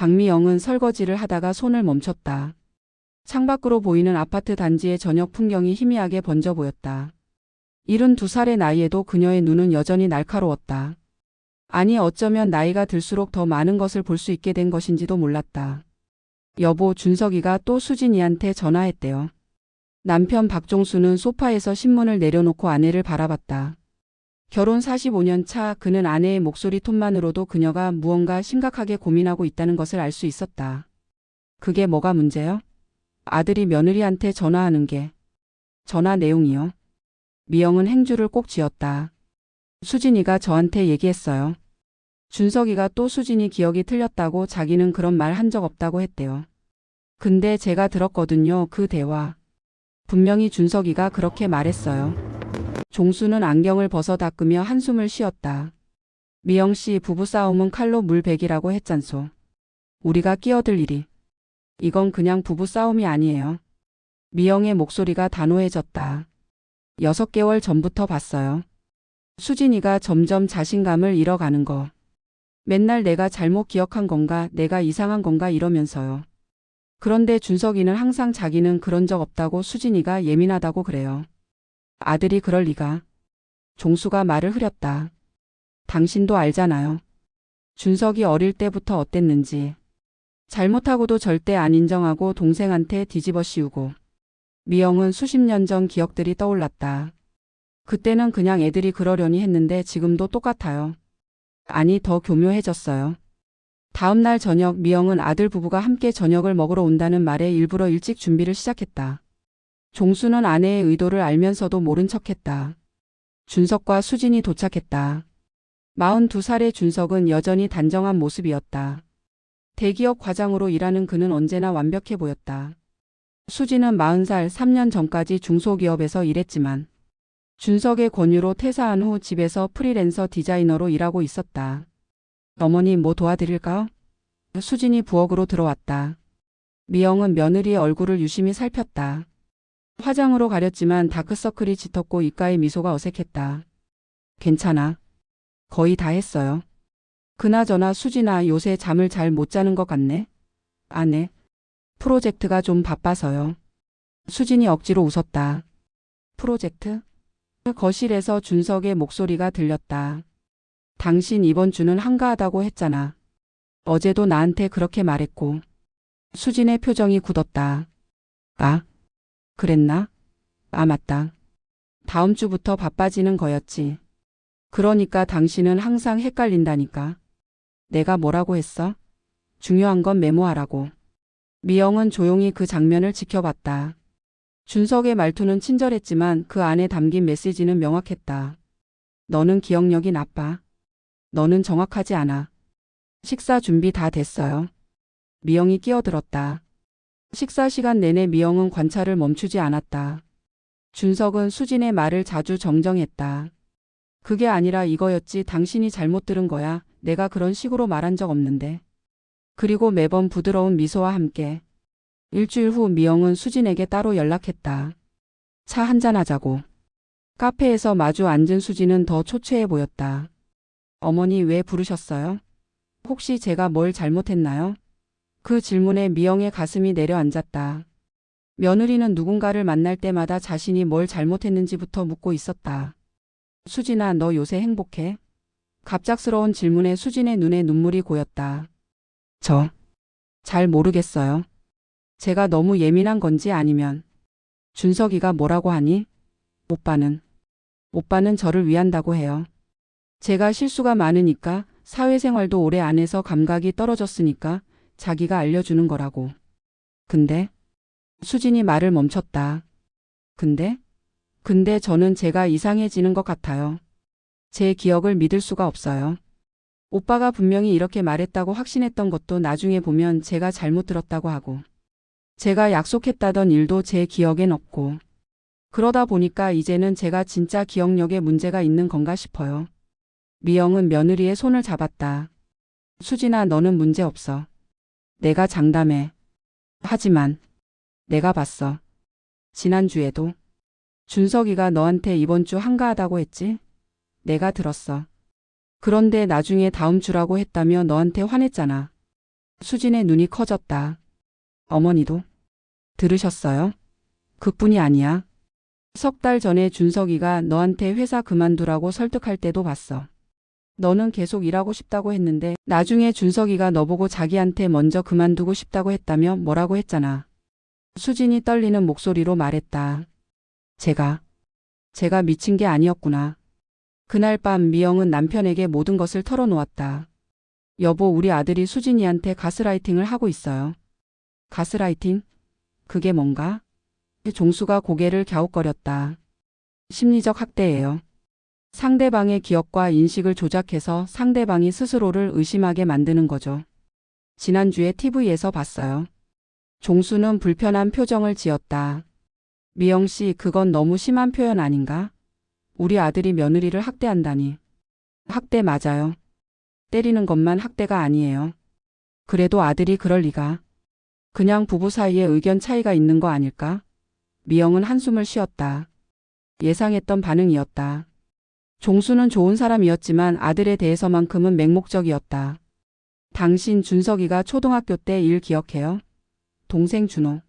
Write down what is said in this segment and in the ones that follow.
박미영은 설거지를 하다가 손을 멈췄다. 창밖으로 보이는 아파트 단지의 저녁 풍경이 희미하게 번져 보였다. 72살의 나이에도 그녀의 눈은 여전히 날카로웠다. 아니 어쩌면 나이가 들수록 더 많은 것을 볼 수 있게 된 것인지도 몰랐다. 여보, 준석이가 또 수진이한테 전화했대요. 남편 박종수는 소파에서 신문을 내려놓고 아내를 바라봤다. 결혼 45년 차 그는 아내의 목소리 톤만으로도 그녀가 무언가 심각하게 고민하고 있다는 것을 알 수 있었다. 그게 뭐가 문제요? 아들이 며느리한테 전화하는 게. 전화 내용이요. 미영은 행주를 꼭 쥐었다. 수진이가 저한테 얘기했어요. 준석이가 또 수진이 기억이 틀렸다고 자기는 그런 말 한 적 없다고 했대요. 근데 제가 들었거든요, 그 대화. 분명히 준석이가 그렇게 말했어요. 종수는 안경을 벗어 닦으며 한숨을 쉬었다. 미영 씨, 부부싸움은 칼로 물베기라고 했잖소. 우리가 끼어들 일이. 이건 그냥 부부싸움이 아니에요. 미영의 목소리가 단호해졌다. 6개월 전부터 봤어요. 수진이가 점점 자신감을 잃어가는 거. 맨날 내가 잘못 기억한 건가, 내가 이상한 건가 이러면서요. 그런데 준석이는 항상 자기는 그런 적 없다고, 수진이가 예민하다고 그래요. 아들이 그럴 리가. 종수가 말을 흐렸다. 당신도 알잖아요. 준석이 어릴 때부터 어땠는지. 잘못하고도 절대 안 인정하고 동생한테 뒤집어 씌우고. 미영은 수십 년 전 기억들이 떠올랐다. 그때는 그냥 애들이 그러려니 했는데 지금도 똑같아요. 아니, 더 교묘해졌어요. 다음 날 저녁 미영은 아들 부부가 함께 저녁을 먹으러 온다는 말에 일부러 일찍 준비를 시작했다. 종수는 아내의 의도를 알면서도 모른 척했다. 준석과 수진이 도착했다. 42살의 준석은 여전히 단정한 모습이었다. 대기업 과장으로 일하는 그는 언제나 완벽해 보였다. 수진은 40살, 3년 전까지 중소기업에서 일했지만 준석의 권유로 퇴사한 후 집에서 프리랜서 디자이너로 일하고 있었다. 어머니, 뭐 도와드릴까요? 수진이 부엌으로 들어왔다. 미영은 며느리의 얼굴을 유심히 살폈다. 화장으로 가렸지만 다크서클이 짙었고 입가에 미소가 어색했다. 괜찮아. 거의 다 했어요. 그나저나 수진아, 요새 잠을 잘 못 자는 것 같네? 아네. 프로젝트가 좀 바빠서요. 수진이 억지로 웃었다. 프로젝트? 거실에서 준석의 목소리가 들렸다. 당신 이번 주는 한가하다고 했잖아. 어제도 나한테 그렇게 말했고. 수진의 표정이 굳었다. 아, 그랬나? 아, 맞다. 다음 주부터 바빠지는 거였지. 그러니까 당신은 항상 헷갈린다니까. 내가 뭐라고 했어? 중요한 건 메모하라고. 미영은 조용히 그 장면을 지켜봤다. 준석의 말투는 친절했지만 그 안에 담긴 메시지는 명확했다. 너는 기억력이 나빠. 너는 정확하지 않아. 식사 준비 다 됐어요. 미영이 끼어들었다. 식사 시간 내내 미영은 관찰을 멈추지 않았다. 준석은 수진의 말을 자주 정정했다. 그게 아니라 이거였지, 당신이 잘못 들은 거야. 내가 그런 식으로 말한 적 없는데. 그리고 매번 부드러운 미소와 함께. 일주일 후 미영은 수진에게 따로 연락했다. 차 한잔하자고. 카페에서 마주 앉은 수진은 더 초췌해 보였다. 어머니, 왜 부르셨어요? 혹시 제가 뭘 잘못했나요? 그 질문에 미영의 가슴이 내려앉았다. 며느리는 누군가를 만날 때마다 자신이 뭘 잘못했는지부터 묻고 있었다. 수진아, 너 요새 행복해? 갑작스러운 질문에 수진의 눈에 눈물이 고였다. 잘 모르겠어요. 제가 너무 예민한 건지 아니면 준석이가 뭐라고 하니? 오빠는 저를 위한다고 해요. 제가 실수가 많으니까, 사회생활도 오래 안 해서 감각이 떨어졌으니까 자기가 알려주는 거라고. 근데? 수진이 말을 멈췄다. 근데 저는 제가 이상해지는 것 같아요. 제 기억을 믿을 수가 없어요. 오빠가 분명히 이렇게 말했다고 확신했던 것도 나중에 보면 제가 잘못 들었다고 하고, 제가 약속했다던 일도 제 기억엔 없고, 그러다 보니까 이제는 제가 진짜 기억력에 문제가 있는 건가 싶어요. 미영은 며느리의 손을 잡았다. 수진아, 너는 문제 없어. 내가 장담해. 하지만 내가 봤어. 지난주에도 준석이가 너한테 이번 주 한가하다고 했지? 내가 들었어. 그런데 나중에 다음 주라고 했다며 너한테 화냈잖아. 수진의 눈이 커졌다. 어머니도 들으셨어요? 그뿐이 아니야. 석 달 전에 준석이가 너한테 회사 그만두라고 설득할 때도 봤어. 너는 계속 일하고 싶다고 했는데 나중에 준석이가 너보고 자기한테 먼저 그만두고 싶다고 했다며 뭐라고 했잖아. 수진이 떨리는 목소리로 말했다. 제가 미친 게 아니었구나. 그날 밤 미영은 남편에게 모든 것을 털어놓았다. 여보, 우리 아들이 수진이한테 가스라이팅을 하고 있어요. 가스라이팅? 그게 뭔가? 종수가 고개를 갸웃거렸다. 심리적 학대예요. 상대방의 기억과 인식을 조작해서 상대방이 스스로를 의심하게 만드는 거죠. 지난주에 TV에서 봤어요. 종수는 불편한 표정을 지었다. 미영 씨, 그건 너무 심한 표현 아닌가? 우리 아들이 며느리를 학대한다니. 학대 맞아요. 때리는 것만 학대가 아니에요. 그래도 아들이 그럴 리가. 그냥 부부 사이에 의견 차이가 있는 거 아닐까? 미영은 한숨을 쉬었다. 예상했던 반응이었다. 종수는 좋은 사람이었지만 아들에 대해서만큼은 맹목적이었다. 당신 준석이가 초등학교 때 일 기억해요? 동생 준호.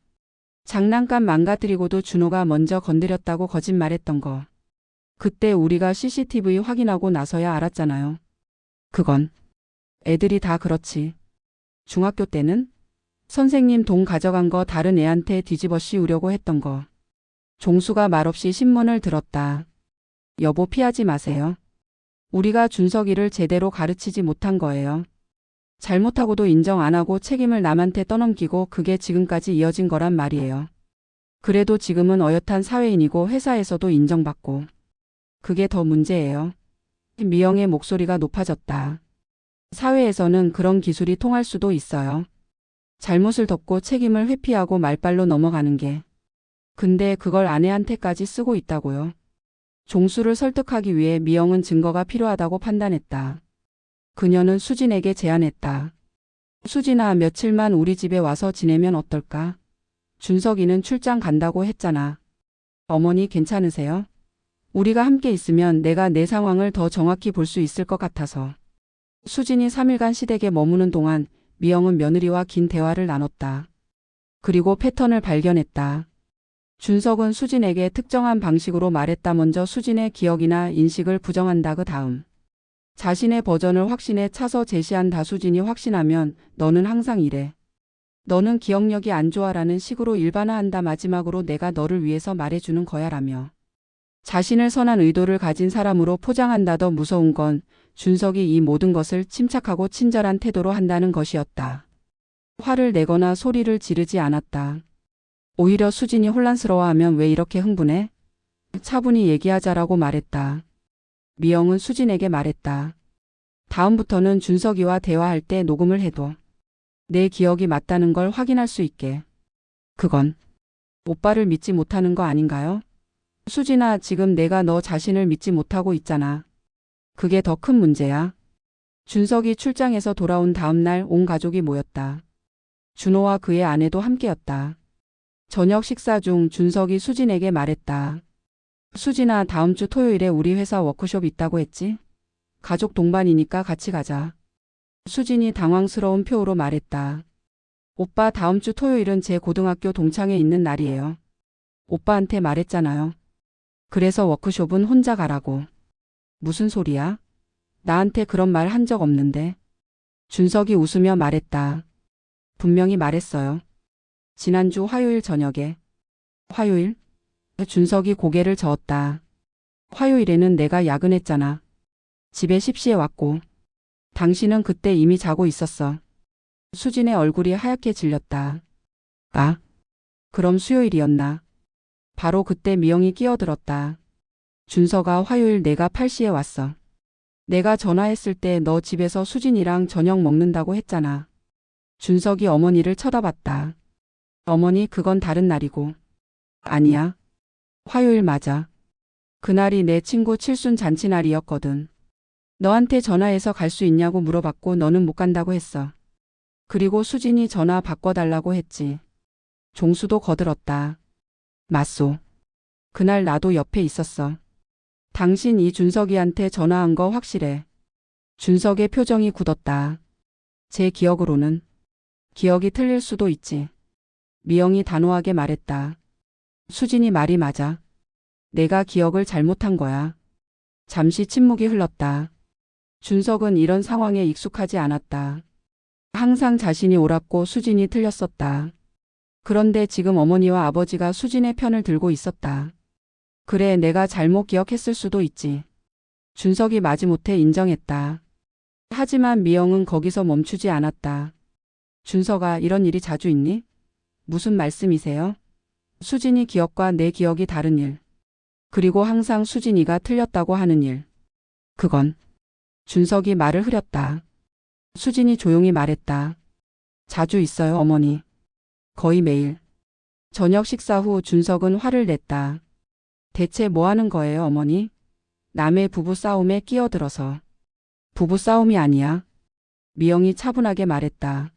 장난감 망가뜨리고도 준호가 먼저 건드렸다고 거짓말했던 거. 그때 우리가 CCTV 확인하고 나서야 알았잖아요. 그건 애들이 다 그렇지. 중학교 때는 선생님 돈 가져간 거 다른 애한테 뒤집어 씌우려고 했던 거. 종수가 말없이 신문을 들었다. 여보, 피하지 마세요. 우리가 준석이를 제대로 가르치지 못한 거예요. 잘못하고도 인정 안 하고 책임을 남한테 떠넘기고 그게 지금까지 이어진 거란 말이에요. 그래도 지금은 어엿한 사회인이고 회사에서도 인정받고. 그게 더 문제예요. 미영의 목소리가 높아졌다. 사회에서는 그런 기술이 통할 수도 있어요. 잘못을 덮고 책임을 회피하고 말발로 넘어가는 게. 근데 그걸 아내한테까지 쓰고 있다고요. 종수를 설득하기 위해 미영은 증거가 필요하다고 판단했다. 그녀는 수진에게 제안했다. 수진아, 며칠만 우리 집에 와서 지내면 어떨까? 준석이는 출장 간다고 했잖아. 어머니 괜찮으세요? 우리가 함께 있으면 내가 내 상황을 더 정확히 볼 수 있을 것 같아서. 수진이 3일간 시댁에 머무는 동안 미영은 며느리와 긴 대화를 나눴다. 그리고 패턴을 발견했다. 준석은 수진에게 특정한 방식으로 말했다. 먼저 수진의 기억이나 인식을 부정한다. 그 다음 자신의 버전을 확신에 차서 제시한다. 수진이 확신하면 너는 항상 이래. 너는 기억력이 안 좋아라는 식으로 일반화한다. 마지막으로 내가 너를 위해서 말해주는 거야 라며. 자신을 선한 의도를 가진 사람으로 포장한다. 더 무서운 건 준석이 이 모든 것을 침착하고 친절한 태도로 한다는 것이었다. 화를 내거나 소리를 지르지 않았다. 오히려 수진이 혼란스러워하면 왜 이렇게 흥분해? 차분히 얘기하자라고 말했다. 미영은 수진에게 말했다. 다음부터는 준석이와 대화할 때 녹음을 해둬. 내 기억이 맞다는 걸 확인할 수 있게. 그건 오빠를 믿지 못하는 거 아닌가요? 수진아, 지금 내가 너 자신을 믿지 못하고 있잖아. 그게 더 큰 문제야. 준석이 출장에서 돌아온 다음 날 온 가족이 모였다. 준호와 그의 아내도 함께였다. 저녁 식사 중 준석이 수진에게 말했다. 수진아, 다음 주 토요일에 우리 회사 워크숍 있다고 했지? 가족 동반이니까 같이 가자. 수진이 당황스러운 표로 말했다. 오빠, 다음 주 토요일은 제 고등학교 동창회 있는 날이에요. 오빠한테 말했잖아요. 그래서 워크숍은 혼자 가라고. 무슨 소리야? 나한테 그런 말 한 적 없는데. 준석이 웃으며 말했다. 분명히 말했어요. 지난주 화요일 저녁에. 화요일? 준석이 고개를 저었다. 화요일에는 내가 야근했잖아. 집에 십시에 왔고. 당신은 그때 이미 자고 있었어. 수진의 얼굴이 하얗게 질렸다. 아, 그럼 수요일이었나? 바로 그때 미영이 끼어들었다. 준석아, 화요일 내가 8시에 왔어. 내가 전화했을 때 너 집에서 수진이랑 저녁 먹는다고 했잖아. 준석이 어머니를 쳐다봤다. 어머니, 그건 다른 날이고. 아니야. 화요일 맞아. 그날이 내 친구 칠순 잔치날이었거든. 너한테 전화해서 갈 수 있냐고 물어봤고 너는 못 간다고 했어. 그리고 수진이 전화 바꿔달라고 했지. 종수도 거들었다. 맞소. 그날 나도 옆에 있었어. 당신 이 준석이한테 전화한 거 확실해. 준석의 표정이 굳었다. 제 기억으로는 기억이 틀릴 수도 있지. 미영이 단호하게 말했다. 수진이 말이 맞아. 내가 기억을 잘못한 거야. 잠시 침묵이 흘렀다. 준석은 이런 상황에 익숙하지 않았다. 항상 자신이 옳았고 수진이 틀렸었다. 그런데 지금 어머니와 아버지가 수진의 편을 들고 있었다. 그래, 내가 잘못 기억했을 수도 있지. 준석이 마지못해 인정했다. 하지만 미영은 거기서 멈추지 않았다. 준석아, 이런 일이 자주 있니? 무슨 말씀이세요? 수진이 기억과 내 기억이 다른 일. 그리고 항상 수진이가 틀렸다고 하는 일. 그건. 준석이 말을 흐렸다. 수진이 조용히 말했다. 자주 있어요, 어머니. 거의 매일. 저녁 식사 후 준석은 화를 냈다. 대체 뭐 하는 거예요, 어머니? 남의 부부 싸움에 끼어들어서. 부부 싸움이 아니야. 미영이 차분하게 말했다.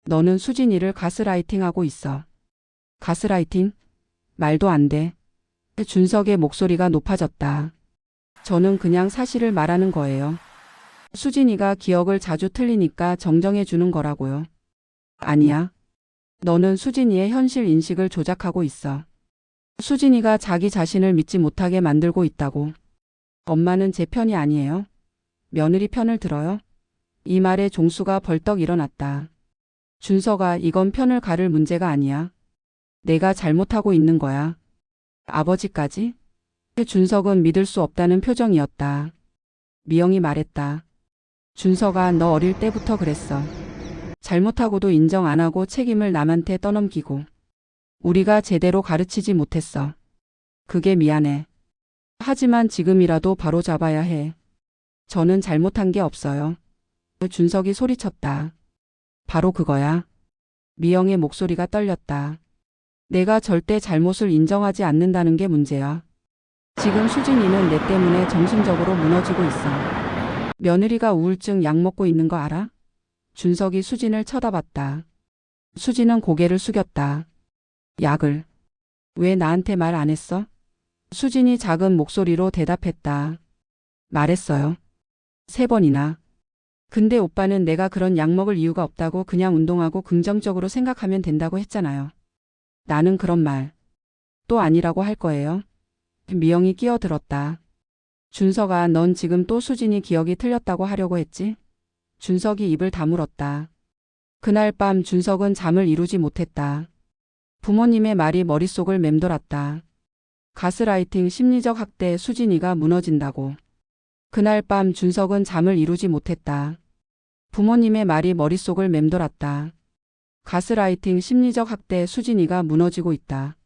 너는 수진이를 가스라이팅하고 있어. 가스라이팅? 말도 안 돼. 준석의 목소리가 높아졌다. 저는 그냥 사실을 말하는 거예요. 수진이가 기억을 자주 틀리니까 정정해 주는 거라고요. 아니야. 너는 수진이의 현실 인식을 조작하고 있어. 수진이가 자기 자신을 믿지 못하게 만들고 있다고. 엄마는 제 편이 아니에요. 며느리 편을 들어요. 이 말에 종수가 벌떡 일어났다. 준석아, 이건 편을 가를 문제가 아니야. 내가 잘못하고 있는 거야. 아버지까지? 준석은 믿을 수 없다는 표정이었다. 미영이 말했다. 준석아, 너 어릴 때부터 그랬어. 잘못하고도 인정 안 하고 책임을 남한테 떠넘기고. 우리가 제대로 가르치지 못했어. 그게 미안해. 하지만 지금이라도 바로 잡아야 해. 저는 잘못한 게 없어요. 준석이 소리쳤다. 바로 그거야. 미영의 목소리가 떨렸다. 내가 절대 잘못을 인정하지 않는다는 게 문제야. 지금 수진이는 내 때문에 정신적으로 무너지고 있어. 며느리가 우울증 약 먹고 있는 거 알아? 준석이 수진을 쳐다봤다. 수진은 고개를 숙였다. 약을. 왜 나한테 말 안 했어? 수진이 작은 목소리로 대답했다. 말했어요. 3번이나. 근데 오빠는 내가 그런 약 먹을 이유가 없다고 그냥 운동하고 긍정적으로 생각하면 된다고 했잖아요. 나는 그런 말 또 아니라고 할 거예요. 미영이 끼어들었다. 준석아, 넌 지금 또 수진이 기억이 틀렸다고 하려고 했지? 준석이 입을 다물었다. 그날 밤 준석은 잠을 이루지 못했다. 부모님의 말이 머릿속을 맴돌았다. 가스라이팅, 심리적 학대, 수진이가 무너진다고. 그날 밤 준석은 잠을 이루지 못했다. 부모님의 말이 머릿속을 맴돌았다. 가스라이팅, 심리적 학대, 수진이가 무너지고 있다.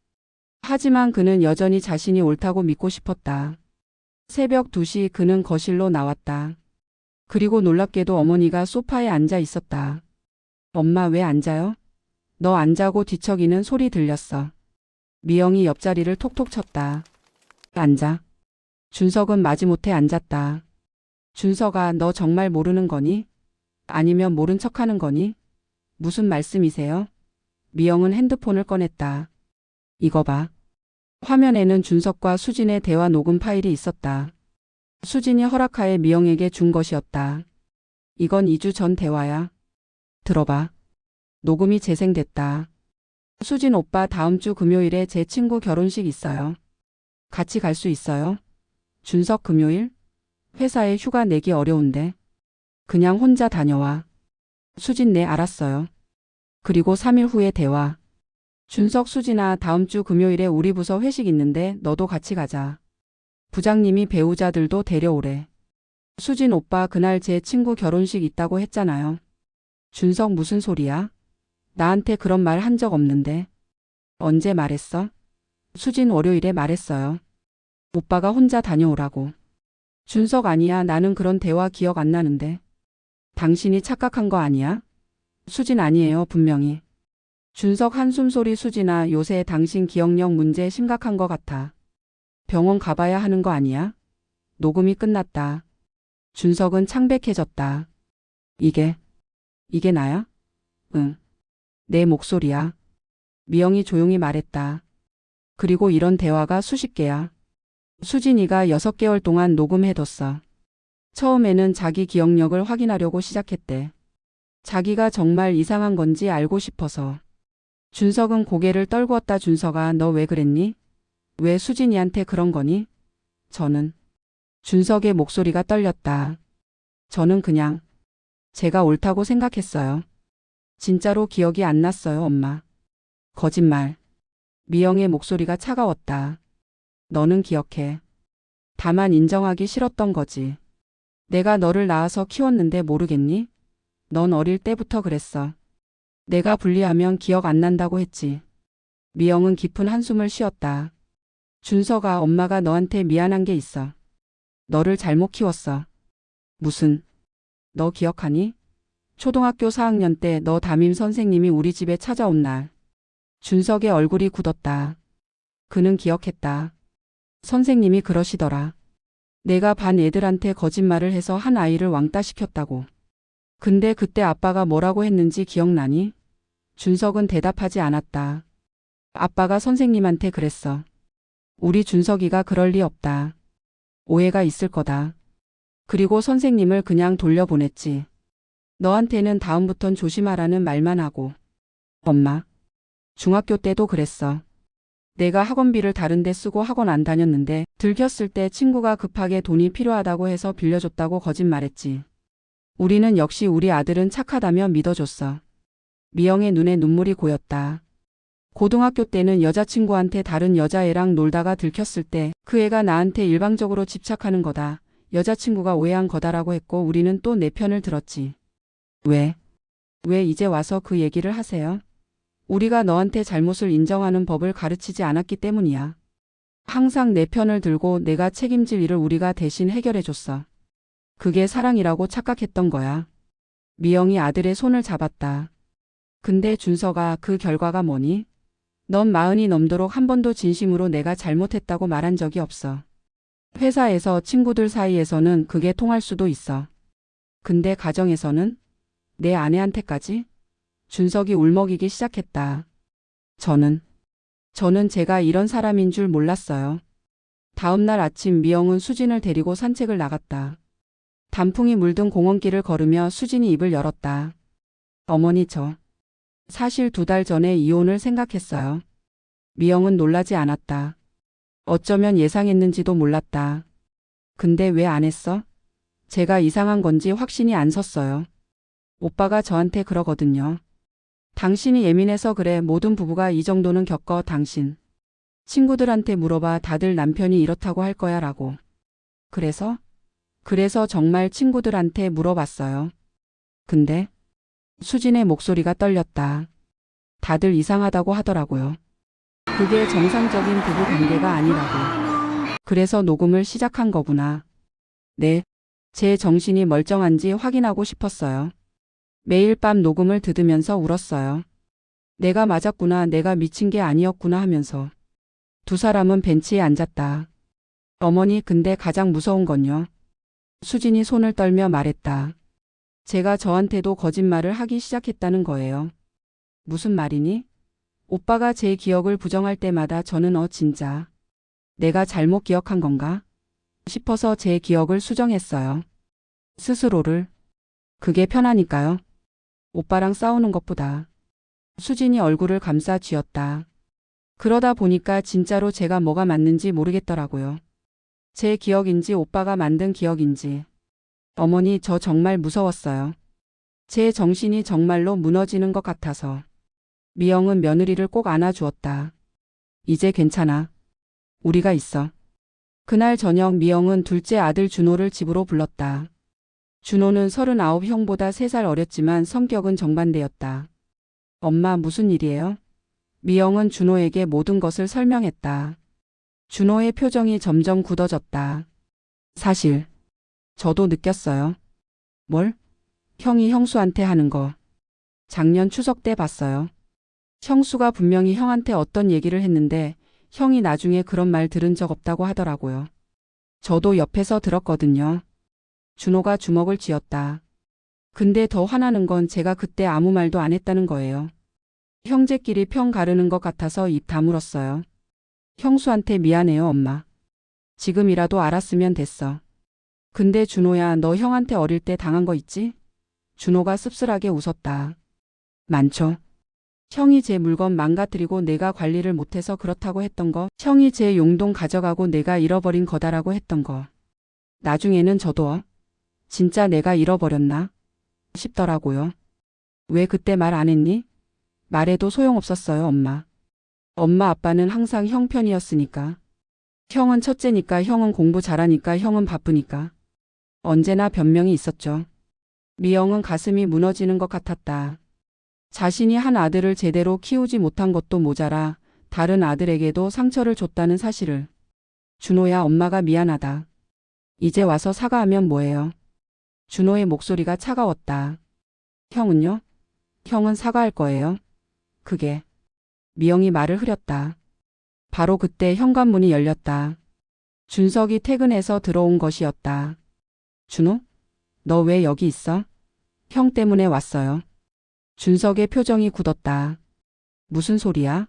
하지만 그는 여전히 자신이 옳다고 믿고 싶었다. 새벽 2시 그는 거실로 나왔다. 그리고 놀랍게도 어머니가 소파에 앉아 있었다. 엄마, 왜 앉아요? 너 안 자고 뒤척이는 소리 들렸어. 미영이 옆자리를 톡톡 쳤다. 앉아. 준석은 마지못해 앉았다. 준석아, 너 정말 모르는 거니? 아니면 모른 척하는 거니? 무슨 말씀이세요? 미영은 핸드폰을 꺼냈다. 이거 봐. 화면에는 준석과 수진의 대화 녹음 파일이 있었다. 수진이 허락하에 미영에게 준 것이었다. 이건 2주 전 대화야. 들어봐. 녹음이 재생됐다. 수진 오빠, 다음 주 금요일에 제 친구 결혼식 있어요. 같이 갈 수 있어요? 준석, 금요일? 회사에 휴가 내기 어려운데. 그냥 혼자 다녀와. 수진, 네, 알았어요. 그리고 3일 후에 대화. 준석, 수진아, 다음 주 금요일에 우리 부서 회식 있는데 너도 같이 가자. 부장님이 배우자들도 데려오래. 수진 오빠, 그날 제 친구 결혼식 있다고 했잖아요. 준석, 무슨 소리야? 나한테 그런 말 한 적 없는데. 언제 말했어? 수진, 월요일에 말했어요. 오빠가 혼자 다녀오라고. 준석, 아니야. 나는 그런 대화 기억 안 나는데. 당신이 착각한 거 아니야? 수진, 아니에요. 분명히. 준석, 한숨 소리. 수진아, 요새 당신 기억력 문제 심각한 거 같아. 병원 가봐야 하는 거 아니야? 녹음이 끝났다. 준석은 창백해졌다. 이게 나야? 응. 내 목소리야. 미영이 조용히 말했다. 그리고 이런 대화가 수십 개야. 수진이가 6개월 동안 녹음해뒀어. 처음에는 자기 기억력을 확인하려고 시작했대. 자기가 정말 이상한 건지 알고 싶어서. 준석은 고개를 떨구었다. 준석아, 너 왜 그랬니? 왜 수진이한테 그런 거니? 저는. 준석의 목소리가 떨렸다. 저는 그냥 제가 옳다고 생각했어요. 진짜로 기억이 안 났어요, 엄마. 거짓말. 미영의 목소리가 차가웠다. 너는 기억해. 다만 인정하기 싫었던 거지. 내가 너를 낳아서 키웠는데 모르겠니? 넌 어릴 때부터 그랬어. 내가 불리하면 기억 안 난다고 했지. 미영은 깊은 한숨을 쉬었다. 준석아, 엄마가 너한테 미안한 게 있어. 너를 잘못 키웠어. 무슨? 너 기억하니? 초등학교 4학년 때 너 담임 선생님이 우리 집에 찾아온 날. 준석의 얼굴이 굳었다. 그는 기억했다. 선생님이 그러시더라. 내가 반 애들한테 거짓말을 해서 한 아이를 왕따 시켰다고. 근데 그때 아빠가 뭐라고 했는지 기억나니? 준석은 대답하지 않았다. 아빠가 선생님한테 그랬어. 우리 준석이가 그럴 리 없다. 오해가 있을 거다. 그리고 선생님을 그냥 돌려보냈지. 너한테는 다음부턴 조심하라는 말만 하고. 엄마. 중학교 때도 그랬어. 내가 학원비를 다른 데 쓰고 학원 안 다녔는데 들켰을 때 친구가 급하게 돈이 필요하다고 해서 빌려줬다고 거짓말했지. 우리는 역시 우리 아들은 착하다며 믿어줬어. 미영의 눈에 눈물이 고였다. 고등학교 때는 여자친구한테 다른 여자애랑 놀다가 들켰을 때 그 애가 나한테 일방적으로 집착하는 거다. 여자친구가 오해한 거다라고 했고 우리는 또 내 편을 들었지. 왜? 왜 이제 와서 그 얘기를 하세요? 우리가 너한테 잘못을 인정하는 법을 가르치지 않았기 때문이야. 항상 내 편을 들고 내가 책임질 일을 우리가 대신 해결해줬어. 그게 사랑이라고 착각했던 거야. 미영이 아들의 손을 잡았다. 근데 준석아, 그 결과가 뭐니? 넌 40이 넘도록 한 번도 진심으로 내가 잘못했다고 말한 적이 없어. 회사에서 친구들 사이에서는 그게 통할 수도 있어. 근데 가정에서는? 내 아내한테까지? 준석이 울먹이기 시작했다. 저는 제가 이런 사람인 줄 몰랐어요. 다음 날 아침 미영은 수진을 데리고 산책을 나갔다. 단풍이 물든 공원길을 걸으며 수진이 입을 열었다. 어머니, 저 사실 2달 전에 이혼을 생각했어요. 미영은 놀라지 않았다. 어쩌면 예상했는지도 몰랐다. 근데 왜 안 했어? 제가 이상한 건지 확신이 안 섰어요. 오빠가 저한테 그러거든요. 당신이 예민해서 그래. 모든 부부가 이 정도는 겪어. 당신 친구들한테 물어봐. 다들 남편이 이렇다고 할 거야 라고. 그래서 정말 친구들한테 물어봤어요. 근데 수진의 목소리가 떨렸다. 다들 이상하다고 하더라고요. 그게 정상적인 부부 관계가 아니라고. 그래서 녹음을 시작한 거구나. 네. 제 정신이 멀쩡한지 확인하고 싶었어요. 매일 밤 녹음을 들으면서 울었어요. 내가 맞았구나. 내가 미친 게 아니었구나 하면서. 2사람은 벤치에 앉았다. 어머니, 근데 가장 무서운 건요. 수진이 손을 떨며 말했다. 제가 저한테도 거짓말을 하기 시작했다는 거예요. 무슨 말이니? 오빠가 제 기억을 부정할 때마다 저는 진짜 내가 잘못 기억한 건가 싶어서 제 기억을 수정했어요. 스스로를. 그게 편하니까요. 오빠랑 싸우는 것보다. 수진이 얼굴을 감싸 쥐었다. 그러다 보니까 진짜로 제가 뭐가 맞는지 모르겠더라고요. 제 기억인지 오빠가 만든 기억인지. 어머니, 저 정말 무서웠어요. 제 정신이 정말로 무너지는 것 같아서. 미영은 며느리를 꼭 안아주었다. 이제 괜찮아. 우리가 있어. 그날 저녁 미영은 둘째 아들 준호를 집으로 불렀다. 준호는 39, 형보다 3살 어렸지만 성격은 정반대였다. 엄마, 무슨 일이에요? 미영은 준호에게 모든 것을 설명했다. 준호의 표정이 점점 굳어졌다. 사실 저도 느꼈어요. 뭘? 형이 형수한테 하는 거. 작년 추석 때 봤어요. 형수가 분명히 형한테 어떤 얘기를 했는데 형이 나중에 그런 말 들은 적 없다고 하더라고요. 저도 옆에서 들었거든요. 준호가 주먹을 쥐었다. 근데 더 화나는 건 제가 그때 아무 말도 안 했다는 거예요. 형제끼리 평 가르는 것 같아서 입 다물었어요. 형수한테 미안해요, 엄마. 지금이라도 알았으면 됐어. 근데 준호야, 너 형한테 어릴 때 당한 거 있지? 준호가 씁쓸하게 웃었다. 많죠. 형이 제 물건 망가뜨리고 내가 관리를 못해서 그렇다고 했던 거, 형이 제 용돈 가져가고 내가 잃어버린 거다라고 했던 거. 나중에는 저도 진짜 내가 잃어버렸나 싶더라고요. 왜 그때 말 안 했니? 말해도 소용없었어요, 엄마. 엄마 아빠는 항상 형 편이었으니까. 형은 첫째니까, 형은 공부 잘하니까, 형은 바쁘니까. 언제나 변명이 있었죠. 미영은 가슴이 무너지는 것 같았다. 자신이 한 아들을 제대로 키우지 못한 것도 모자라 다른 아들에게도 상처를 줬다는 사실을. 준호야, 엄마가 미안하다. 이제 와서 사과하면 뭐해요? 준호의 목소리가 차가웠다. 형은요? 형은 사과할 거예요. 그게. 미영이 말을 흐렸다. 바로 그때 현관문이 열렸다. 준석이 퇴근해서 들어온 것이었다. 준호? 너 왜 여기 있어? 형 때문에 왔어요. 준석의 표정이 굳었다. 무슨 소리야?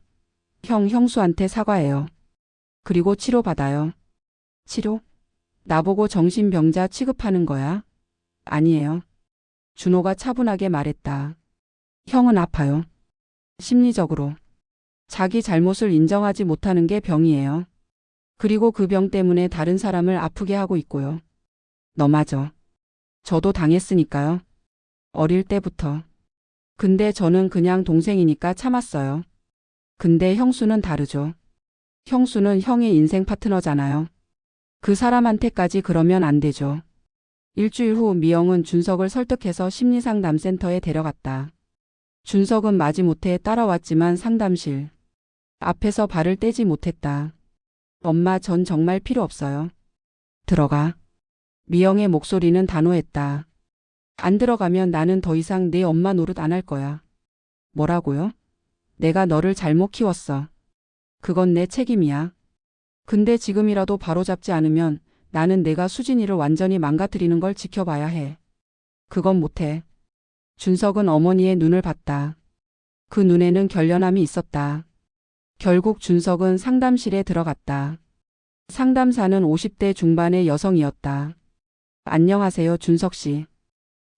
형, 형수한테 사과해요. 그리고 치료받아요. 치료? 나보고 정신병자 취급하는 거야? 아니에요. 준호가 차분하게 말했다. 형은 아파요. 심리적으로. 자기 잘못을 인정하지 못하는 게 병이에요. 그리고 그 병 때문에 다른 사람을 아프게 하고 있고요. 너마저. 저도 당했으니까요. 어릴 때부터. 근데 저는 그냥 동생이니까 참았어요. 근데 형수는 다르죠. 형수는 형의 인생 파트너잖아요. 그 사람한테까지 그러면 안 되죠. 일주일 후 미영은 준석을 설득해서 심리상담센터에 데려갔다. 준석은 마지못해 따라왔지만 상담실 앞에서 발을 떼지 못했다. 엄마, 전 정말 필요 없어요. 들어가. 미영의 목소리는 단호했다. 안 들어가면 나는 더 이상 내 엄마 노릇 안 할 거야. 뭐라고요? 내가 너를 잘못 키웠어. 그건 내 책임이야. 근데 지금이라도 바로잡지 않으면 나는 내가 수진이를 완전히 망가뜨리는 걸 지켜봐야 해. 그건 못해. 준석은 어머니의 눈을 봤다. 그 눈에는 결연함이 있었다. 결국 준석은 상담실에 들어갔다. 상담사는 50대 중반의 여성이었다. 안녕하세요, 준석 씨.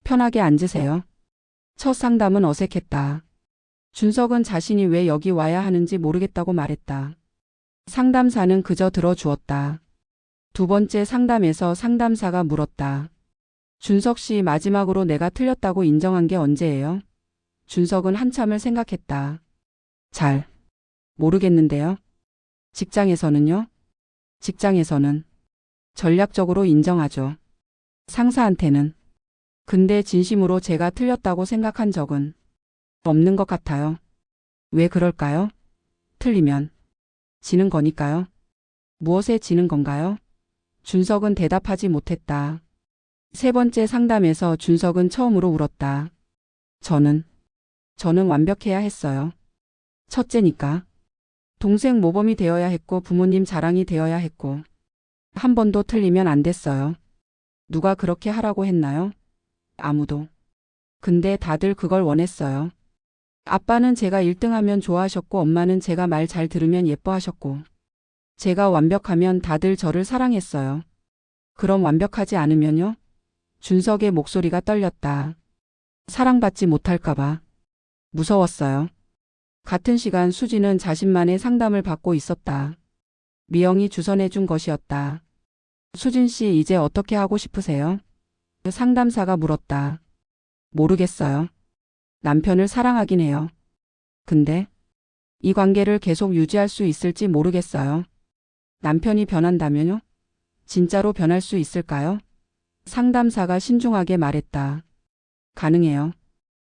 편하게 앉으세요. 첫 상담은 어색했다. 준석은 자신이 왜 여기 와야 하는지 모르겠다고 말했다. 상담사는 그저 들어주었다. 두 번째 상담에서 상담사가 물었다. 준석 씨, 마지막으로 내가 틀렸다고 인정한 게 언제예요? 준석은 한참을 생각했다. 잘 모르겠는데요. 직장에서는요? 직장에서는 전략적으로 인정하죠. 상사한테는. 근데 진심으로 제가 틀렸다고 생각한 적은 없는 것 같아요. 왜 그럴까요? 틀리면 지는 거니까요. 무엇에 지는 건가요? 준석은 대답하지 못했다. 세 번째 상담에서 준석은 처음으로 울었다. 저는 완벽해야 했어요. 첫째니까. 동생 모범이 되어야 했고 부모님 자랑이 되어야 했고 한 번도 틀리면 안 됐어요. 누가 그렇게 하라고 했나요? 아무도. 근데 다들 그걸 원했어요. 아빠는 제가 1등하면 좋아하셨고 엄마는 제가 말 잘 들으면 예뻐하셨고 제가 완벽하면 다들 저를 사랑했어요. 그럼 완벽하지 않으면요? 준석의 목소리가 떨렸다. 사랑받지 못할까봐. 무서웠어요. 같은 시간 수지는 자신만의 상담을 받고 있었다. 미영이 주선해준 것이었다. 수진 씨, 이제 어떻게 하고 싶으세요? 상담사가 물었다. 모르겠어요. 남편을 사랑하긴 해요. 근데 이 관계를 계속 유지할 수 있을지 모르겠어요. 남편이 변한다면요? 진짜로 변할 수 있을까요? 상담사가 신중하게 말했다. 가능해요.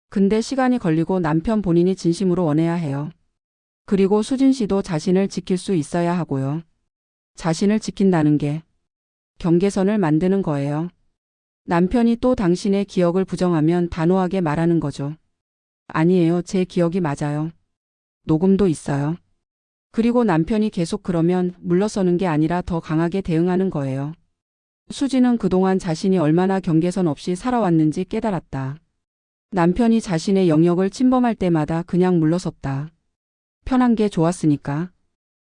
근데 시간이 걸리고 남편 본인이 진심으로 원해야 해요. 그리고 수진 씨도 자신을 지킬 수 있어야 하고요. 자신을 지킨다는 게 경계선을 만드는 거예요. 남편이 또 당신의 기억을 부정하면 단호하게 말하는 거죠. 아니에요. 제 기억이 맞아요. 녹음도 있어요. 그리고 남편이 계속 그러면 물러서는 게 아니라 더 강하게 대응하는 거예요. 수지는 그동안 자신이 얼마나 경계선 없이 살아왔는지 깨달았다. 남편이 자신의 영역을 침범할 때마다 그냥 물러섰다. 편한 게 좋았으니까.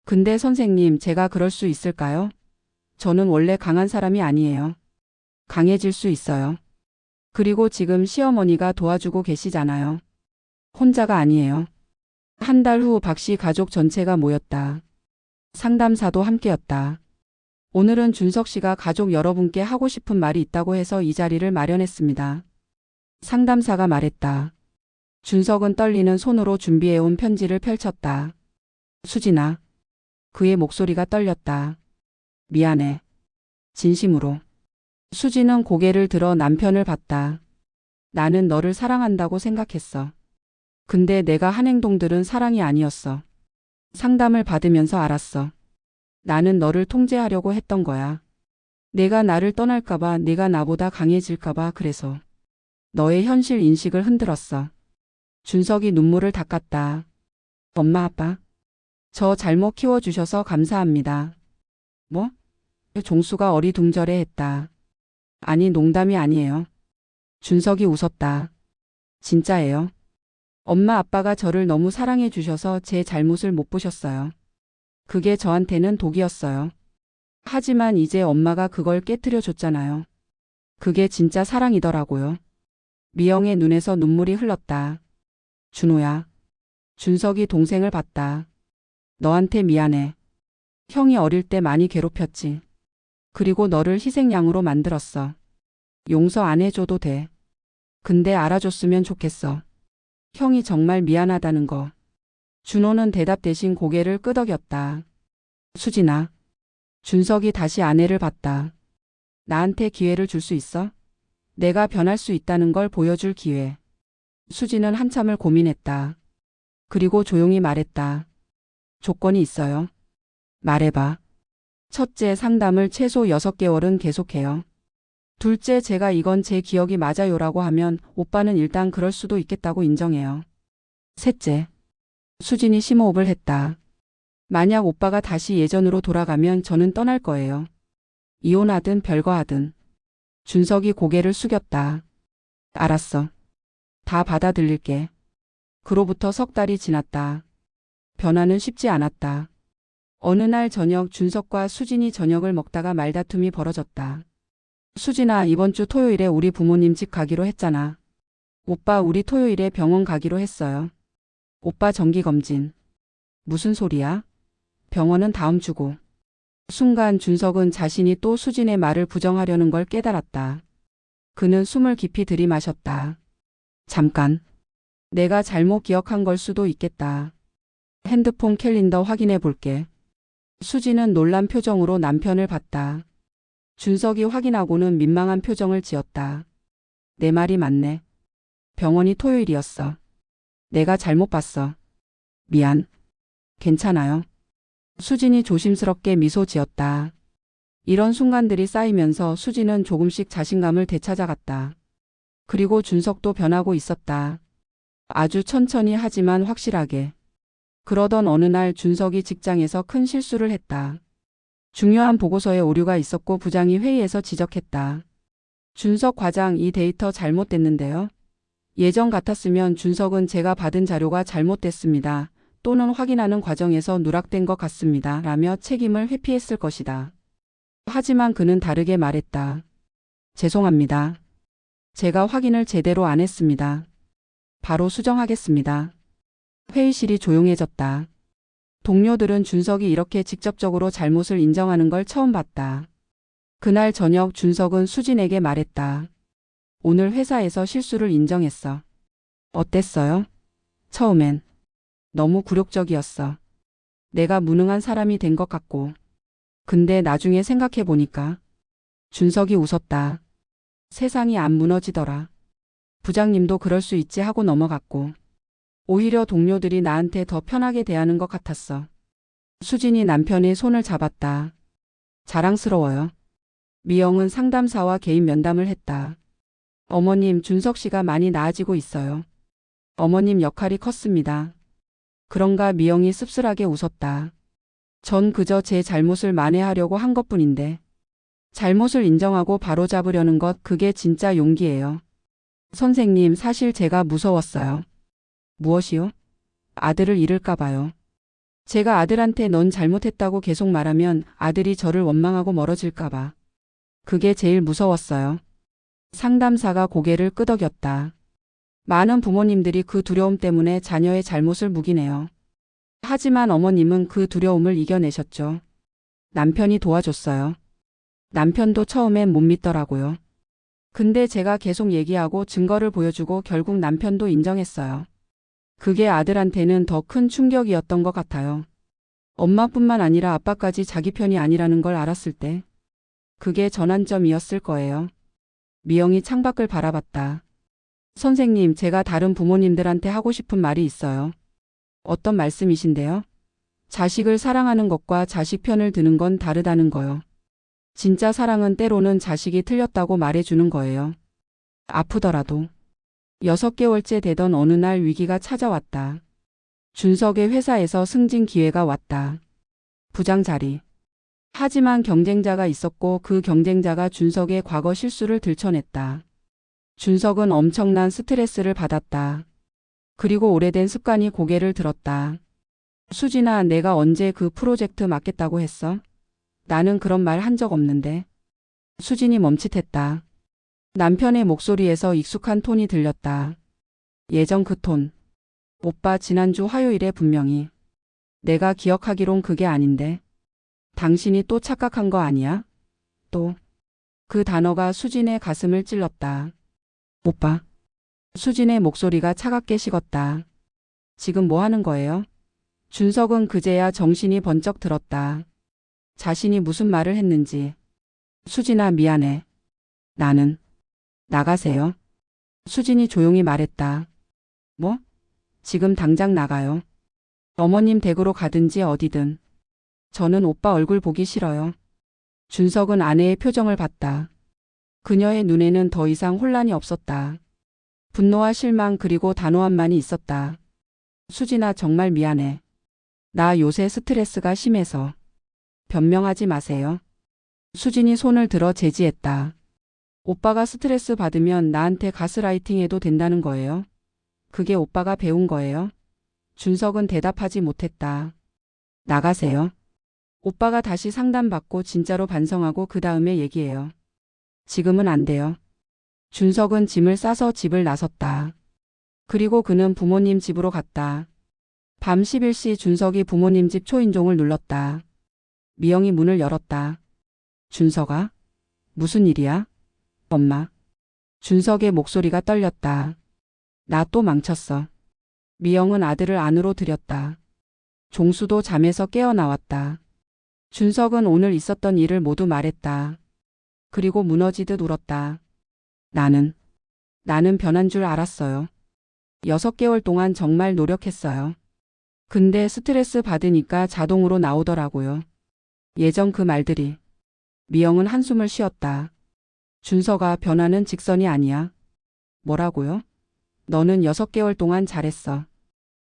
근데 선생님, 제가 그럴 수 있을까요? 저는 원래 강한 사람이 아니에요. 강해질 수 있어요. 그리고 지금 시어머니가 도와주고 계시잖아요. 혼자가 아니에요. 한 달 후 박 씨 가족 전체가 모였다. 상담사도 함께였다. 오늘은 준석 씨가 가족 여러분께 하고 싶은 말이 있다고 해서 이 자리를 마련했습니다. 상담사가 말했다. 준석은 떨리는 손으로 준비해온 편지를 펼쳤다. 수진아. 그의 목소리가 떨렸다. 미안해. 진심으로. 수진은 고개를 들어 남편을 봤다. 나는 너를 사랑한다고 생각했어. 근데 내가 한 행동들은 사랑이 아니었어. 상담을 받으면서 알았어. 나는 너를 통제하려고 했던 거야. 내가 나를 떠날까봐, 내가 나보다 강해질까봐 그래서. 너의 현실 인식을 흔들었어. 준석이 눈물을 닦았다. 엄마 아빠. 저 잘못 키워주셔서 감사합니다. 뭐? 종수가 어리둥절해 했다. 아니 농담이 아니에요. 준석이 웃었다. 진짜예요. 엄마 아빠가 저를 너무 사랑해 주셔서 제 잘못을 못 보셨어요. 그게 저한테는 독이었어요. 하지만 이제 엄마가 그걸 깨트려 줬잖아요. 그게 진짜 사랑이더라고요. 미영의 눈에서 눈물이 흘렀다. 준호야. 준석이 동생을 봤다. 너한테 미안해. 형이 어릴 때 많이 괴롭혔지. 그리고 너를 희생양으로 만들었어. 용서 안 해줘도 돼. 근데 알아줬으면 좋겠어. 형이 정말 미안하다는 거. 준호는 대답 대신 고개를 끄덕였다. 수진아. 준석이 다시 아내를 봤다. 나한테 기회를 줄 수 있어? 내가 변할 수 있다는 걸 보여줄 기회. 수진은 한참을 고민했다. 그리고 조용히 말했다. 조건이 있어요. 말해봐. 첫째, 상담을 최소 6개월은 계속해요. 둘째, 제가 이건 제 기억이 맞아요라고 하면 오빠는 일단 그럴 수도 있겠다고 인정해요. 셋째. 수진이 심호흡을 했다. 만약 오빠가 다시 예전으로 돌아가면 저는 떠날 거예요. 이혼하든 별거 하든. 준석이 고개를 숙였다. 알았어. 다 받아들일게. 그로부터 석 달이 지났다. 변화는 쉽지 않았다. 어느 날 저녁 준석과 수진이 저녁을 먹다가 말다툼이 벌어졌다. 수진아, 이번 주 토요일에 우리 부모님 집 가기로 했잖아. 오빠, 우리 토요일에 병원 가기로 했어요. 오빠 정기검진. 무슨 소리야? 병원은 다음 주고. 순간 준석은 자신이 또 수진의 말을 부정하려는 걸 깨달았다. 그는 숨을 깊이 들이마셨다. 잠깐. 내가 잘못 기억한 걸 수도 있겠다. 핸드폰 캘린더 확인해 볼게. 수진은 놀란 표정으로 남편을 봤다. 준석이 확인하고는 민망한 표정을 지었다. 내 말이 맞네. 병원이 토요일이었어. 내가 잘못 봤어. 미안. 괜찮아요. 수진이 조심스럽게 미소 지었다. 이런 순간들이 쌓이면서 수진은 조금씩 자신감을 되찾아갔다. 그리고 준석도 변하고 있었다. 아주 천천히 하지만 확실하게. 그러던 어느 날 준석이 직장에서 큰 실수를 했다. 중요한 보고서에 오류가 있었고 부장이 회의에서 지적했다. 준석 과장, 이 데이터 잘못됐는데요. 예전 같았으면 준석은 제가 받은 자료가 잘못됐습니다. 또는 확인하는 과정에서 누락된 것 같습니다. 라며 책임을 회피했을 것이다. 하지만 그는 다르게 말했다. 죄송합니다. 제가 확인을 제대로 안 했습니다. 바로 수정하겠습니다. 회의실이 조용해졌다. 동료들은 준석이 이렇게 직접적으로 잘못을 인정하는 걸 처음 봤다. 그날 저녁 준석은 수진에게 말했다. 오늘 회사에서 실수를 인정했어. 어땠어요? 처음엔 너무 굴욕적이었어. 내가 무능한 사람이 된 것 같고. 근데 나중에 생각해 보니까. 준석이 웃었다. 세상이 안 무너지더라. 부장님도 그럴 수 있지 하고 넘어갔고. 오히려 동료들이 나한테 더 편하게 대하는 것 같았어. 수진이 남편의 손을 잡았다. 자랑스러워요. 미영은 상담사와 개인 면담을 했다. 어머님, 준석 씨가 많이 나아지고 있어요. 어머님 역할이 컸습니다. 그런가? 미영이 씁쓸하게 웃었다. 전 그저 제 잘못을 만회하려고 한 것뿐인데. 잘못을 인정하고 바로잡으려는 것, 그게 진짜 용기예요. 선생님, 사실 제가 무서웠어요. 무엇이요? 아들을 잃을까 봐요. 제가 아들한테 넌 잘못했다고 계속 말하면 아들이 저를 원망하고 멀어질까 봐. 그게 제일 무서웠어요. 상담사가 고개를 끄덕였다. 많은 부모님들이 그 두려움 때문에 자녀의 잘못을 묵이네요. 하지만 어머님은 그 두려움을 이겨내셨죠. 남편이 도와줬어요. 남편도 처음엔 못 믿더라고요. 근데 제가 계속 얘기하고 증거를 보여주고 결국 남편도 인정했어요. 그게 아들한테는 더 큰 충격이었던 것 같아요. 엄마뿐만 아니라 아빠까지 자기 편이 아니라는 걸 알았을 때. 그게 전환점이었을 거예요. 미영이 창밖을 바라봤다. 선생님, 제가 다른 부모님들한테 하고 싶은 말이 있어요. 어떤 말씀이신데요? 자식을 사랑하는 것과 자식 편을 드는 건 다르다는 거요. 진짜 사랑은 때로는 자식이 틀렸다고 말해주는 거예요. 아프더라도. 6개월째 되던 어느 날 위기가 찾아왔다. 준석의 회사에서 승진 기회가 왔다. 부장 자리. 하지만 경쟁자가 있었고 그 경쟁자가 준석의 과거 실수를 들춰냈다. 준석은 엄청난 스트레스를 받았다. 그리고 오래된 습관이 고개를 들었다. 수진아, 내가 언제 그 프로젝트 맡겠다고 했어? 나는 그런 말 한 적 없는데. 수진이 멈칫했다. 남편의 목소리에서 익숙한 톤이 들렸다. 예전 그 톤. 오빠, 지난주 화요일에 분명히. 내가 기억하기론 그게 아닌데. 당신이 또 착각한 거 아니야? 또. 그 단어가 수진의 가슴을 찔렀다. 오빠. 수진의 목소리가 차갑게 식었다. 지금 뭐 하는 거예요? 준석은 그제야 정신이 번쩍 들었다. 자신이 무슨 말을 했는지. 수진아, 미안해. 나는. 나가세요. 수진이 조용히 말했다. 뭐? 지금 당장 나가요. 어머님 댁으로 가든지 어디든. 저는 오빠 얼굴 보기 싫어요. 준석은 아내의 표정을 봤다. 그녀의 눈에는 더 이상 혼란이 없었다. 분노와 실망 그리고 단호함만이 있었다. 수진아, 정말 미안해. 나 요새 스트레스가 심해서. 변명하지 마세요. 수진이 손을 들어 제지했다. 오빠가 스트레스 받으면 나한테 가스라이팅 해도 된다는 거예요? 그게 오빠가 배운 거예요? 준석은 대답하지 못했다. 나가세요. 오빠가 다시 상담받고 진짜로 반성하고 그 다음에 얘기해요. 지금은 안 돼요. 준석은 짐을 싸서 집을 나섰다. 그리고 그는 부모님 집으로 갔다. 밤 11시 준석이 부모님 집 초인종을 눌렀다. 미영이 문을 열었다. 준석아? 무슨 일이야? 엄마. 준석의 목소리가 떨렸다. 나 또 망쳤어. 미영은 아들을 안으로 들였다. 종수도 잠에서 깨어나왔다. 준석은 오늘 있었던 일을 모두 말했다. 그리고 무너지듯 울었다. 나는 변한 줄 알았어요. 6개월 동안 정말 노력했어요. 근데 스트레스 받으니까 자동으로 나오더라고요. 예전 그 말들이. 미영은 한숨을 쉬었다. 준석아, 변화는 직선이 아니야. 뭐라고요? 너는 6개월 동안 잘했어.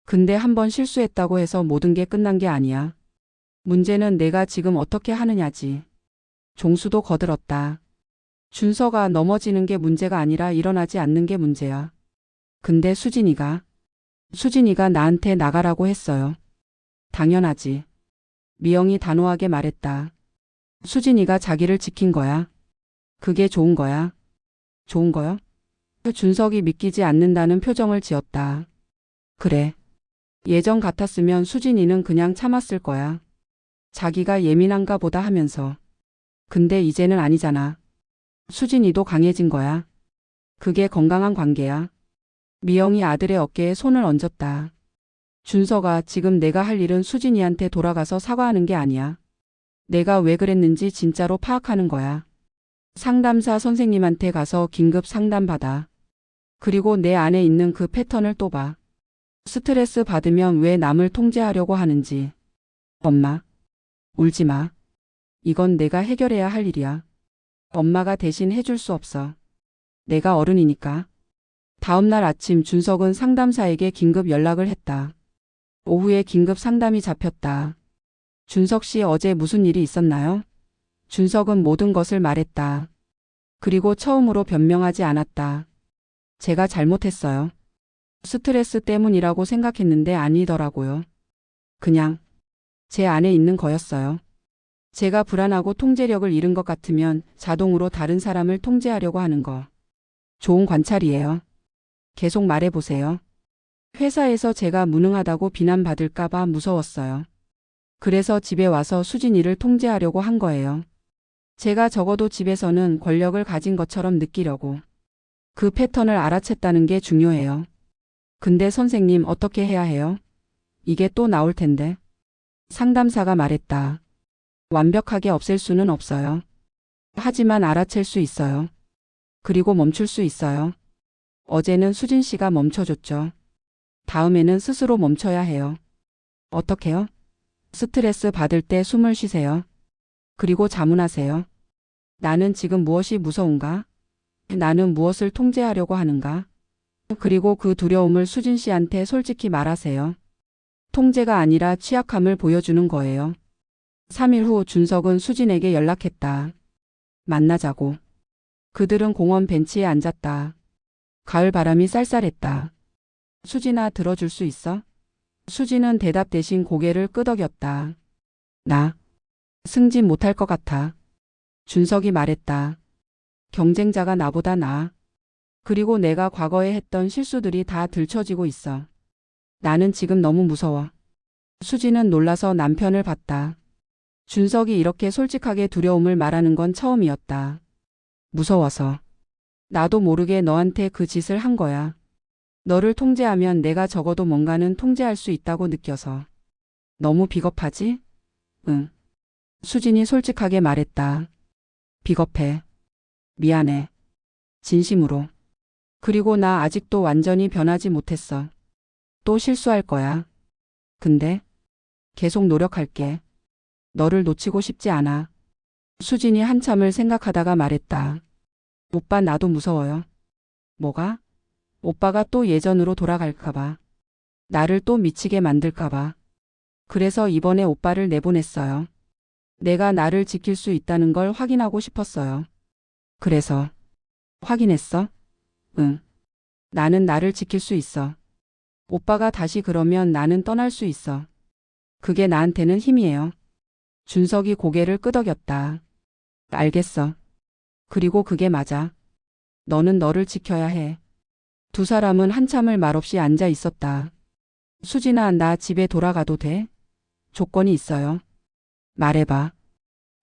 근데 한 번 실수했다고 해서 모든 게 끝난 게 아니야. 문제는 내가 지금 어떻게 하느냐지. 종수도 거들었다. 준석아, 넘어지는 게 문제가 아니라 일어나지 않는 게 문제야. 근데 수진이가 나한테 나가라고 했어요. 당연하지. 미영이 단호하게 말했다. 수진이가 자기를 지킨 거야. 그게 좋은 거야. 좋은 거요? 준석이 믿기지 않는다는 표정을 지었다. 그래. 예전 같았으면 수진이는 그냥 참았을 거야. 자기가 예민한가 보다 하면서. 근데 이제는 아니잖아. 수진이도 강해진 거야. 그게 건강한 관계야. 미영이 아들의 어깨에 손을 얹었다. 준석아, 지금 내가 할 일은 수진이한테 돌아가서 사과하는 게 아니야. 내가 왜 그랬는지 진짜로 파악하는 거야. 상담사 선생님한테 가서 긴급 상담받아. 그리고 내 안에 있는 그 패턴을 또 봐. 스트레스 받으면 왜 남을 통제하려고 하는지. 엄마, 울지 마. 이건 내가 해결해야 할 일이야. 엄마가 대신 해줄 수 없어. 내가 어른이니까. 다음 날 아침 준석은 상담사에게 긴급 연락을 했다. 오후에 긴급 상담이 잡혔다. 준석 씨, 어제 무슨 일이 있었나요? 준석은 모든 것을 말했다. 그리고 처음으로 변명하지 않았다. 제가 잘못했어요. 스트레스 때문이라고 생각했는데 아니더라고요. 그냥 제 안에 있는 거였어요. 제가 불안하고 통제력을 잃은 것 같으면 자동으로 다른 사람을 통제하려고 하는 거. 좋은 관찰이에요. 계속 말해보세요. 회사에서 제가 무능하다고 비난받을까봐 무서웠어요. 그래서 집에 와서 수진이를 통제하려고 한 거예요. 제가 적어도 집에서는 권력을 가진 것처럼 느끼려고. 그 패턴을 알아챘다는 게 중요해요. 근데 선생님 어떻게 해야 해요? 이게 또 나올 텐데. 상담사가 말했다. 완벽하게 없앨 수는 없어요. 하지만 알아챌 수 있어요. 그리고 멈출 수 있어요. 어제는 수진 씨가 멈춰줬죠. 다음에는 스스로 멈춰야 해요. 어떻게요? 스트레스 받을 때 숨을 쉬세요. 그리고 자문하세요. 나는 지금 무엇이 무서운가? 나는 무엇을 통제하려고 하는가? 그리고 그 두려움을 수진 씨한테 솔직히 말하세요. 통제가 아니라 취약함을 보여주는 거예요. 3일 후 준석은 수진에게 연락했다. 만나자고. 그들은 공원 벤치에 앉았다. 가을 바람이 쌀쌀했다. 수진아, 들어줄 수 있어? 수진은 대답 대신 고개를 끄덕였다. 나 승진 못할 것 같아. 준석이 말했다. 경쟁자가 나보다 나아. 그리고 내가 과거에 했던 실수들이 다 들춰지고 있어. 나는 지금 너무 무서워. 수진은 놀라서 남편을 봤다. 준석이 이렇게 솔직하게 두려움을 말하는 건 처음이었다. 무서워서. 나도 모르게 너한테 그 짓을 한 거야. 너를 통제하면 내가 적어도 뭔가는 통제할 수 있다고 느껴서. 너무 비겁하지? 응. 수진이 솔직하게 말했다. 비겁해. 미안해. 진심으로. 그리고 나 아직도 완전히 변하지 못했어. 또 실수할 거야. 근데 계속 노력할게. 너를 놓치고 싶지 않아. 수진이 한참을 생각하다가 말했다. 오빠, 나도 무서워요. 뭐가? 오빠가 또 예전으로 돌아갈까봐. 나를 또 미치게 만들까봐. 그래서 이번에 오빠를 내보냈어요. 내가 나를 지킬 수 있다는 걸 확인하고 싶었어요. 그래서. 확인했어? 응. 나는 나를 지킬 수 있어. 오빠가 다시 그러면 나는 떠날 수 있어. 그게 나한테는 힘이에요. 준석이 고개를 끄덕였다. 알겠어. 그리고 그게 맞아. 너는 너를 지켜야 해. 두 사람은 한참을 말없이 앉아 있었다. 수진아, 나 집에 돌아가도 돼? 조건이 있어요. 말해봐.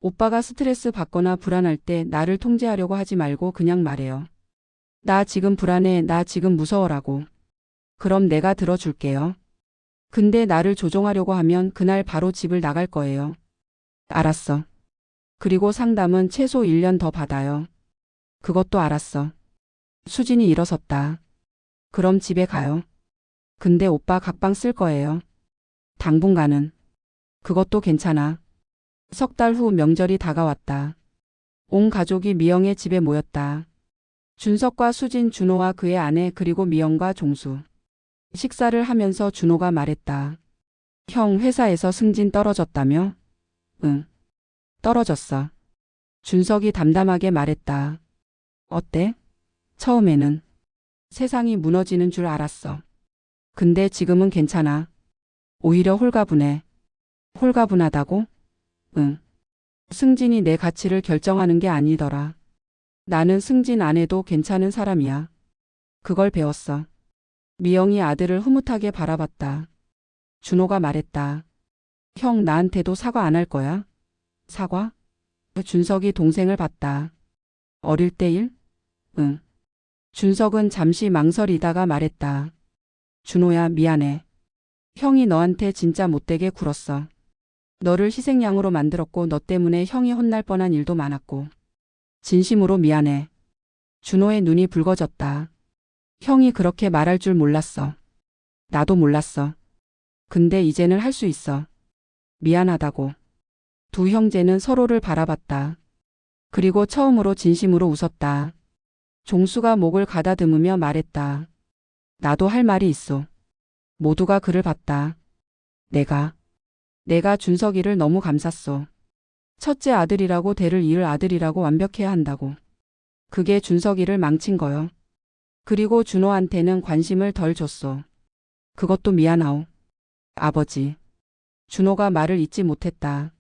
오빠가 스트레스 받거나 불안할 때 나를 통제하려고 하지 말고 그냥 말해요. 나 지금 불안해, 나 지금 무서워라고. 그럼 내가 들어줄게요. 근데 나를 조종하려고 하면 그날 바로 집을 나갈 거예요. 알았어. 그리고 상담은 최소 1년 더 받아요. 그것도 알았어. 수진이 일어섰다. 그럼 집에 가요. 근데 오빠 각방 쓸 거예요. 당분간은. 그것도 괜찮아. 석 달 후 명절이 다가왔다. 온 가족이 미영의 집에 모였다. 준석과 수진, 준호와 그의 아내 그리고 미영과 종수. 식사를 하면서 준호가 말했다. 형, 회사에서 승진 떨어졌다며? 응. 떨어졌어. 준석이 담담하게 말했다. 어때? 처음에는 세상이 무너지는 줄 알았어. 근데 지금은 괜찮아. 오히려 홀가분해. 홀가분하다고? 응. 승진이 내 가치를 결정하는 게 아니더라. 나는 승진 안 해도 괜찮은 사람이야. 그걸 배웠어. 미영이 아들을 흐뭇하게 바라봤다. 준호가 말했다. 형, 나한테도 사과 안 할 거야? 사과? 준석이 동생을 봤다. 어릴 때 일? 응. 준석은 잠시 망설이다가 말했다. 준호야, 미안해. 형이 너한테 진짜 못되게 굴었어. 너를 희생양으로 만들었고 너 때문에 형이 혼날 뻔한 일도 많았고. 진심으로 미안해. 준호의 눈이 붉어졌다. 형이 그렇게 말할 줄 몰랐어. 나도 몰랐어. 근데 이제는 할 수 있어. 미안하다고. 두 형제는 서로를 바라봤다. 그리고 처음으로 진심으로 웃었다. 종수가 목을 가다듬으며 말했다. 나도 할 말이 있어. 모두가 그를 봤다. 내가 준석이를 너무 감쌌어. 첫째 아들이라고 대를 이을 아들이라고 완벽해야 한다고. 그게 준석이를 망친 거요. 그리고 준호한테는 관심을 덜 줬어. 그것도 미안하오. 아버지. 준호가 말을 잇지 못했다.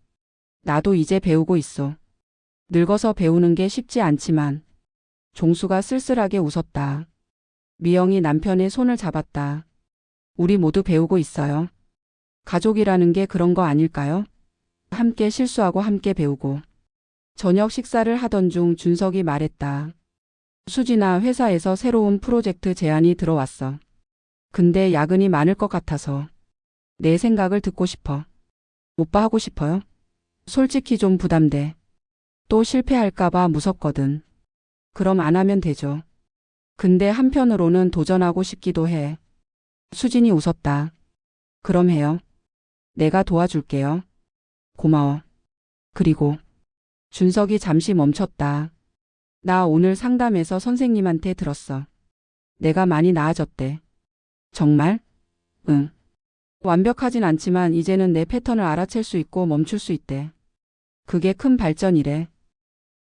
나도 이제 배우고 있어. 늙어서 배우는 게 쉽지 않지만 종수가 쓸쓸하게 웃었다. 미영이 남편의 손을 잡았다. 우리 모두 배우고 있어요. 가족이라는 게 그런 거 아닐까요? 함께 실수하고 함께 배우고. 저녁 식사를 하던 중 준석이 말했다. 수진아, 회사에서 새로운 프로젝트 제안이 들어왔어. 근데 야근이 많을 것 같아서 내 생각을 듣고 싶어. 오빠 하고 싶어요? 솔직히 좀 부담돼. 또 실패할까봐 무섭거든. 그럼 안 하면 되죠. 근데 한편으로는 도전하고 싶기도 해. 수진이 웃었다. 그럼 해요. 내가 도와줄게요. 고마워. 그리고 준석이 잠시 멈췄다. 나 오늘 상담에서 선생님한테 들었어. 내가 많이 나아졌대. 정말? 응. 완벽하진 않지만 이제는 내 패턴을 알아챌 수 있고 멈출 수 있대. 그게 큰 발전이래.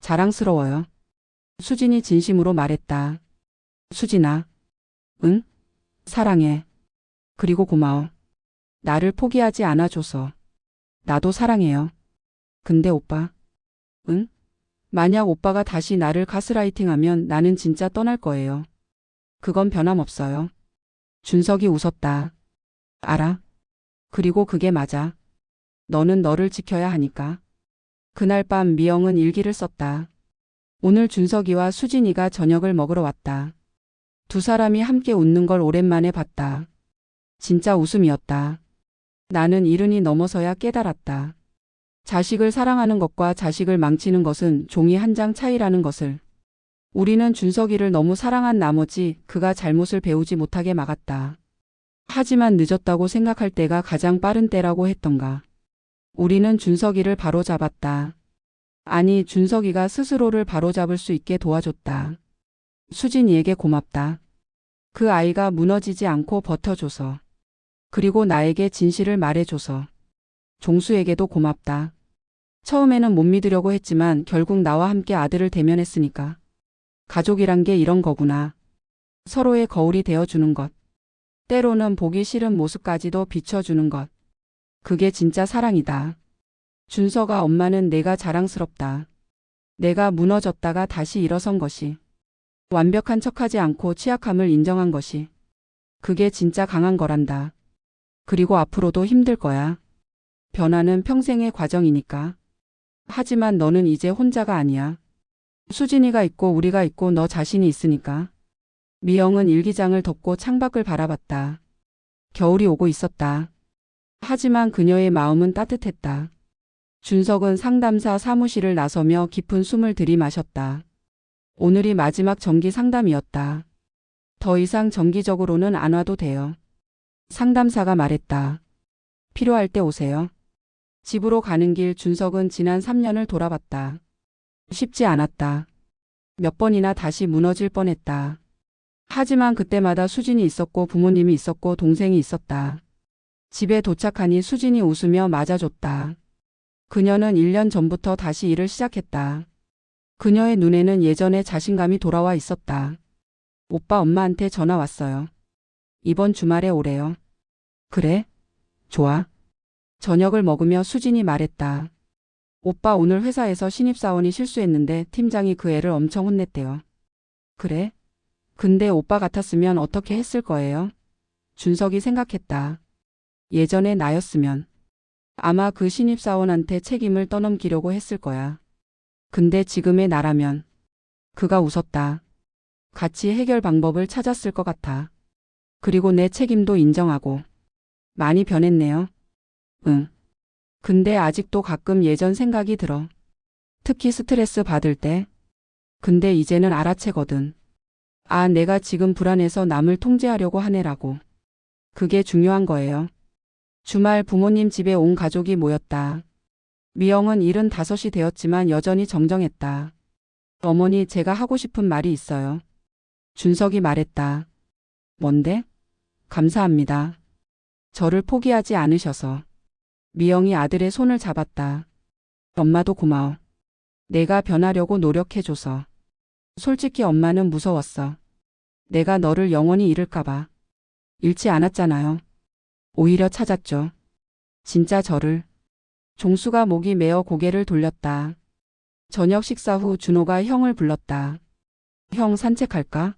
자랑스러워요. 수진이 진심으로 말했다. 수진아. 응? 사랑해. 그리고 고마워. 나를 포기하지 않아줘서. 나도 사랑해요. 근데 오빠. 응? 만약 오빠가 다시 나를 가스라이팅하면 나는 진짜 떠날 거예요. 그건 변함없어요. 준석이 웃었다. 알아. 그리고 그게 맞아. 너는 너를 지켜야 하니까. 그날 밤 미영은 일기를 썼다. 오늘 준석이와 수진이가 저녁을 먹으러 왔다. 두 사람이 함께 웃는 걸 오랜만에 봤다. 진짜 웃음이었다. 나는 이른이 넘어서야 깨달았다. 자식을 사랑하는 것과 자식을 망치는 것은 종이 한 장 차이라는 것을. 우리는 준석이를 너무 사랑한 나머지 그가 잘못을 배우지 못하게 막았다. 하지만 늦었다고 생각할 때가 가장 빠른 때라고 했던가. 우리는 준석이를 바로잡았다. 아니, 준석이가 스스로를 바로잡을 수 있게 도와줬다. 수진이에게 고맙다. 그 아이가 무너지지 않고 버텨줘서. 그리고 나에게 진실을 말해줘서. 종수에게도 고맙다. 처음에는 못 믿으려고 했지만 결국 나와 함께 아들을 대면했으니까. 가족이란 게 이런 거구나. 서로의 거울이 되어주는 것. 때로는 보기 싫은 모습까지도 비춰주는 것. 그게 진짜 사랑이다. 준서가, 엄마는 내가 자랑스럽다. 내가 무너졌다가 다시 일어선 것이. 완벽한 척하지 않고 취약함을 인정한 것이. 그게 진짜 강한 거란다. 그리고 앞으로도 힘들 거야. 변화는 평생의 과정이니까. 하지만 너는 이제 혼자가 아니야. 수진이가 있고 우리가 있고 너 자신이 있으니까. 미영은 일기장을 덮고 창밖을 바라봤다. 겨울이 오고 있었다. 하지만 그녀의 마음은 따뜻했다. 준석은 상담사 사무실을 나서며 깊은 숨을 들이마셨다. 오늘이 마지막 정기 상담이었다. 더 이상 정기적으로는 안 와도 돼요. 상담사가 말했다. 필요할 때 오세요. 집으로 가는 길 준석은 지난 3년을 돌아봤다. 쉽지 않았다. 몇 번이나 다시 무너질 뻔했다. 하지만 그때마다 수진이 있었고 부모님이 있었고 동생이 있었다. 집에 도착하니 수진이 웃으며 맞아줬다. 그녀는 1년 전부터 다시 일을 시작했다. 그녀의 눈에는 예전의 자신감이 돌아와 있었다. 오빠, 엄마한테 전화 왔어요. 이번 주말에 오래요. 그래? 좋아. 저녁을 먹으며 수진이 말했다. 오빠, 오늘 회사에서 신입사원이 실수했는데 팀장이 그 애를 엄청 혼냈대요. 그래? 근데 오빠 같았으면 어떻게 했을 거예요? 준석이 생각했다. 예전에 나였으면 아마 그 신입사원한테 책임을 떠넘기려고 했을 거야. 근데 지금의 나라면. 그가 웃었다. 같이 해결 방법을 찾았을 것 같아. 그리고 내 책임도 인정하고. 많이 변했네요. 응. 근데 아직도 가끔 예전 생각이 들어. 특히 스트레스 받을 때. 근데 이제는 알아채거든. 아, 내가 지금 불안해서 남을 통제하려고 하네라고. 그게 중요한 거예요. 주말 부모님 집에 온 가족이 모였다. 미영은 75이 되었지만 여전히 정정했다. 어머니, 제가 하고 싶은 말이 있어요. 준석이 말했다. 뭔데? 감사합니다. 저를 포기하지 않으셔서. 미영이 아들의 손을 잡았다. 엄마도 고마워. 내가 변하려고 노력해줘서. 솔직히 엄마는 무서웠어. 내가 너를 영원히 잃을까봐. 잃지 않았잖아요. 오히려 찾았죠. 진짜 저를. 종수가 목이 메어 고개를 돌렸다. 저녁 식사 후 준호가 형을 불렀다. 형 산책할까?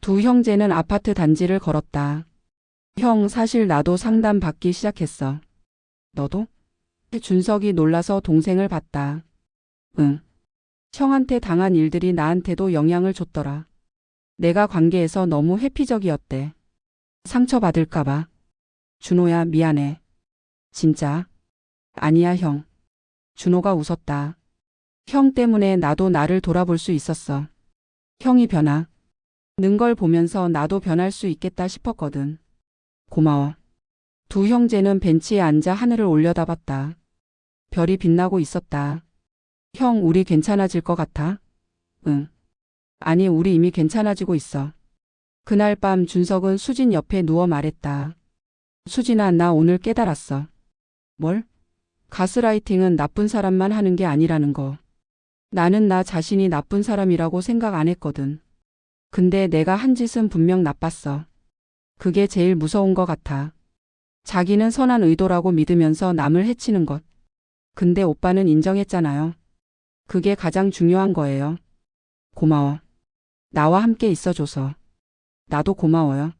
두 형제는 아파트 단지를 걸었다. 형, 사실 나도 상담 받기 시작했어. 너도? 준석이 놀라서 동생을 봤다. 응. 형한테 당한 일들이 나한테도 영향을 줬더라. 내가 관계에서 너무 회피적이었대. 상처받을까봐. 준호야, 미안해. 진짜? 아니야, 형. 준호가 웃었다. 형 때문에 나도 나를 돌아볼 수 있었어. 형이 변화. 는 걸 보면서 나도 변할 수 있겠다 싶었거든. 고마워. 두 형제는 벤치에 앉아 하늘을 올려다봤다. 별이 빛나고 있었다. 형, 우리 괜찮아질 것 같아? 응. 아니, 우리 이미 괜찮아지고 있어. 그날 밤 준석은 수진 옆에 누워 말했다. 수진아, 나 오늘 깨달았어. 뭘? 가스라이팅은 나쁜 사람만 하는 게 아니라는 거. 나는 나 자신이 나쁜 사람이라고 생각 안 했거든. 근데 내가 한 짓은 분명 나빴어. 그게 제일 무서운 것 같아. 자기는 선한 의도라고 믿으면서 남을 해치는 것. 근데 오빠는 인정했잖아요. 그게 가장 중요한 거예요. 고마워. 나와 함께 있어줘서. 나도 고마워요.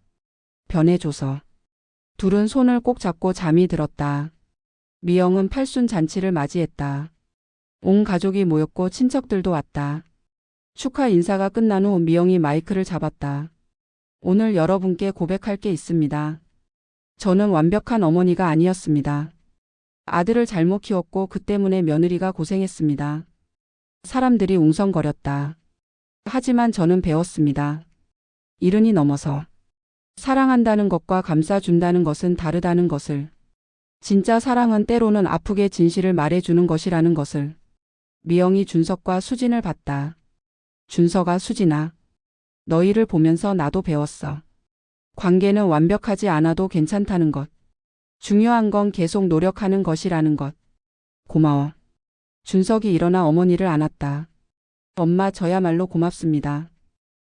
변해줘서. 둘은 손을 꼭 잡고 잠이 들었다. 미영은 팔순 잔치를 맞이했다. 온 가족이 모였고 친척들도 왔다. 축하 인사가 끝난 후 미영이 마이크를 잡았다. 오늘 여러분께 고백할 게 있습니다. 저는 완벽한 어머니가 아니었습니다. 아들을 잘못 키웠고 그 때문에 며느리가 고생했습니다. 사람들이 웅성거렸다. 하지만 저는 배웠습니다. 이른이 넘어서 사랑한다는 것과 감싸준다는 것은 다르다는 것을. 진짜 사랑은 때로는 아프게 진실을 말해주는 것이라는 것을. 미영이 준석과 수진을 봤다. 준석아, 수진아. 너희를 보면서 나도 배웠어. 관계는 완벽하지 않아도 괜찮다는 것. 중요한 건 계속 노력하는 것이라는 것. 고마워. 준석이 일어나 어머니를 안았다. 엄마, 저야말로 고맙습니다.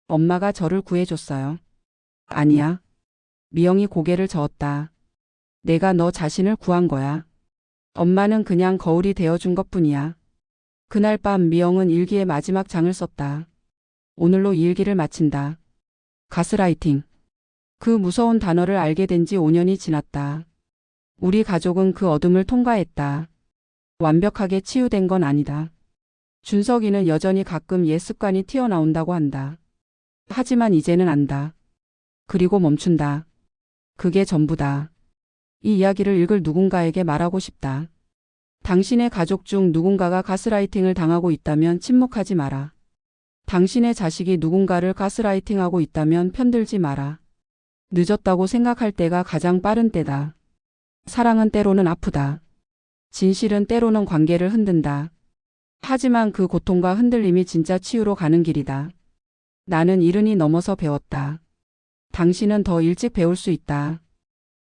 엄마가 저를 구해줬어요. 아니야. 미영이 고개를 저었다. 내가 너 자신을 구한 거야. 엄마는 그냥 거울이 되어준 것뿐이야. 그날 밤 미영은 일기의 마지막 장을 썼다. 오늘로 이 일기를 마친다. 가스라이팅. 그 무서운 단어를 알게 된 지 5년이 지났다. 우리 가족은 그 어둠을 통과했다. 완벽하게 치유된 건 아니다. 준석이는 여전히 가끔 옛 습관이 튀어나온다고 한다. 하지만 이제는 안다. 그리고 멈춘다. 그게 전부다. 이 이야기를 읽을 누군가에게 말하고 싶다. 당신의 가족 중 누군가가 가스라이팅을 당하고 있다면 침묵하지 마라. 당신의 자식이 누군가를 가스라이팅하고 있다면 편들지 마라. 늦었다고 생각할 때가 가장 빠른 때다. 사랑은 때로는 아프다. 진실은 때로는 관계를 흔든다. 하지만 그 고통과 흔들림이 진짜 치유로 가는 길이다. 나는 이른이 넘어서 배웠다. 당신은 더 일찍 배울 수 있다.